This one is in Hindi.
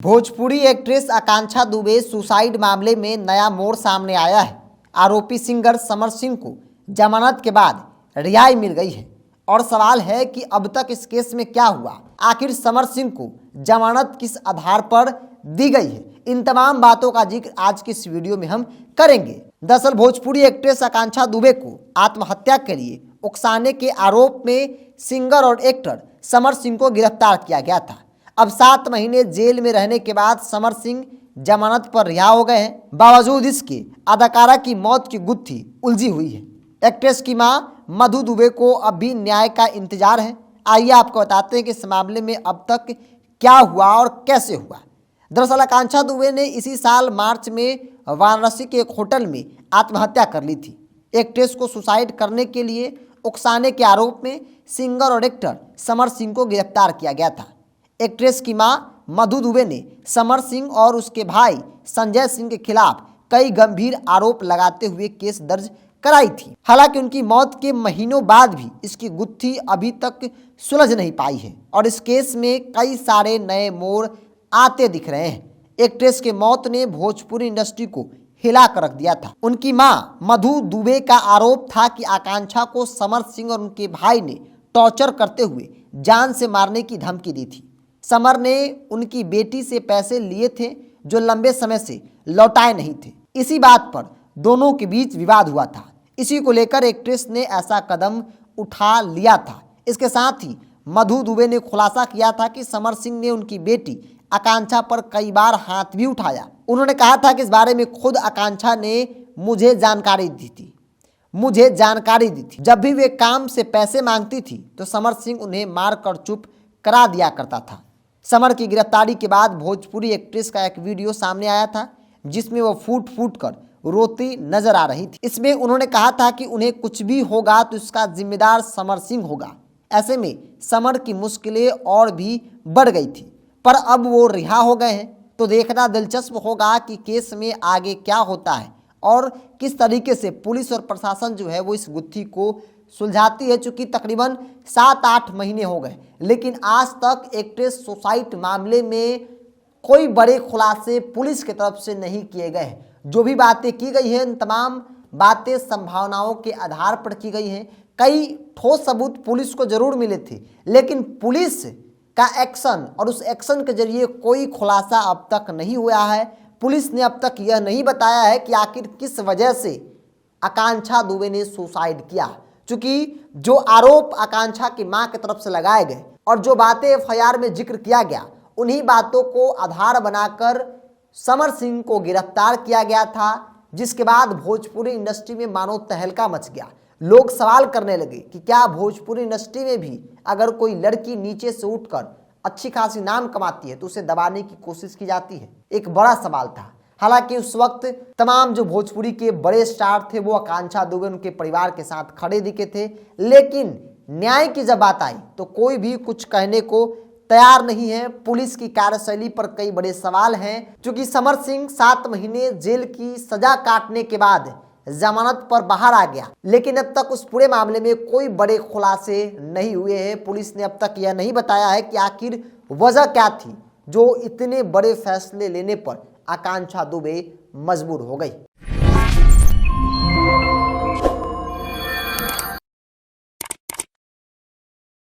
भोजपुरी एक्ट्रेस आकांक्षा दुबे सुसाइड मामले में नया मोड़ सामने आया है। आरोपी सिंगर समर सिंह को जमानत के बाद रिहाई मिल गई है और सवाल है कि अब तक इस केस में क्या हुआ, आखिर समर सिंह को जमानत किस आधार पर दी गई है। इन तमाम बातों का जिक्र आज की इस वीडियो में हम करेंगे। दरअसल भोजपुरी एक्ट्रेस आकांक्षा दुबे को आत्महत्या के लिए उकसाने के आरोप में सिंगर और एक्टर समर सिंह को गिरफ्तार किया गया था। अब 7 महीने जेल में रहने के बाद समर सिंह जमानत पर रिहा हो गए हैं। बावजूद इसके अदाकारा की मौत की गुत्थी उलझी हुई है। एक्ट्रेस की मां मधु दुबे को अब भी न्याय का इंतजार है। आइए आपको बताते हैं कि इस मामले में अब तक क्या हुआ और कैसे हुआ। दरअसल आकांक्षा दुबे ने इसी साल मार्च में वाराणसी के एक होटल में आत्महत्या कर ली थी। एक्ट्रेस को सुसाइड करने के लिए उकसाने के आरोप में सिंगर और एक्टर समर सिंह को गिरफ्तार किया गया था। एक्ट्रेस की मां मधु दुबे ने समर सिंह और उसके भाई संजय सिंह के खिलाफ कई गंभीर आरोप लगाते हुए केस दर्ज कराई थी। हालांकि उनकी मौत के महीनों बाद भी इसकी गुत्थी अभी तक सुलझ नहीं पाई है और इस केस में कई सारे नए मोड़ आते दिख रहे हैं। एक्ट्रेस की मौत ने भोजपुरी इंडस्ट्री को हिला कर रख दिया था। उनकी मां मधु दुबे का आरोप था कि आकांक्षा को समर सिंह और उनके भाई ने टॉर्चर करते हुए जान से मारने की धमकी दी थी। समर ने उनकी बेटी से पैसे लिए थे जो लंबे समय से लौटाए नहीं थे। इसी बात पर दोनों के बीच विवाद हुआ था। इसी को लेकर एक्ट्रेस ने ऐसा कदम उठा लिया था। इसके साथ ही मधु दुबे ने खुलासा किया था कि समर सिंह ने उनकी बेटी आकांक्षा पर कई बार हाथ भी उठाया। उन्होंने कहा था कि इस बारे में खुद आकांक्षा ने मुझे जानकारी दी थी। जब भी वे काम से पैसे मांगती थी तो समर सिंह उन्हें मारकर चुप करा दिया करता था। समर की गिरफ्तारी के बाद भोजपुरी एक्ट्रेस का एक वीडियो सामने आया था जिसमें वो फूट फूट कर रोती नजर आ रही थी। इसमें उन्होंने कहा था कि उन्हें कुछ भी होगा तो इसका जिम्मेदार समर सिंह होगा। ऐसे में समर की मुश्किलें और भी बढ़ गई थी, पर अब वो रिहा हो गए हैं तो देखना दिलचस्प होगा कि केस में आगे क्या होता है और किस तरीके से पुलिस और प्रशासन जो है वो इस गुत्थी को सुलझाती है। चूंकि तकरीबन 7-8 महीने हो गए लेकिन आज तक एक्ट्रेस सुसाइड मामले में कोई बड़े खुलासे पुलिस की तरफ से नहीं किए गए हैं। जो भी बातें की गई हैं, तमाम बातें संभावनाओं के आधार पर की गई हैं। कई ठोस सबूत पुलिस को जरूर मिले थे लेकिन पुलिस का एक्शन और उस एक्शन के जरिए कोई खुलासा अब तक नहीं हुआ है। पुलिस ने अब तक यह नहीं बताया है कि आखिर किस वजह से आकांक्षा दुबे ने सुसाइड किया। चूंकि जो आरोप आकांक्षा की मां की तरफ से लगाए गए और जो बातें एफआईआर में जिक्र किया गया, उन्हीं बातों को आधार बनाकर समर सिंह को गिरफ्तार किया गया था, जिसके बाद भोजपुरी इंडस्ट्री में मानो तहलका मच गया। लोग सवाल करने लगे कि क्या भोजपुरी इंडस्ट्री में भी अगर कोई लड़की नीचे से उठकर अच्छी खासी नाम कमाती है तो उसे दबाने की कोशिश की जाती है। एक बड़ा सवाल था। हालांकि उस वक्त तमाम जो भोजपुरी के बड़े स्टार थे वो आकांक्षा दुबे उनके परिवार के साथ खड़े दिखे थे, लेकिन न्याय की जब बात आई तो कोई भी कुछ कहने को तैयार नहीं है। पुलिस की कार्यशैली पर कई बड़े सवाल हैं। क्योंकि समर सिंह 7 महीने जेल की सजा काटने के बाद जमानत पर बाहर आ गया, लेकिन अब तक उस पूरे मामले में कोई बड़े खुलासे नहीं हुए हैं। पुलिस ने अब तक यह नहीं बताया है कि आखिर वजह क्या थी जो इतने बड़े फैसले लेने पर आकांक्षा दुबे मजबूर हो गई।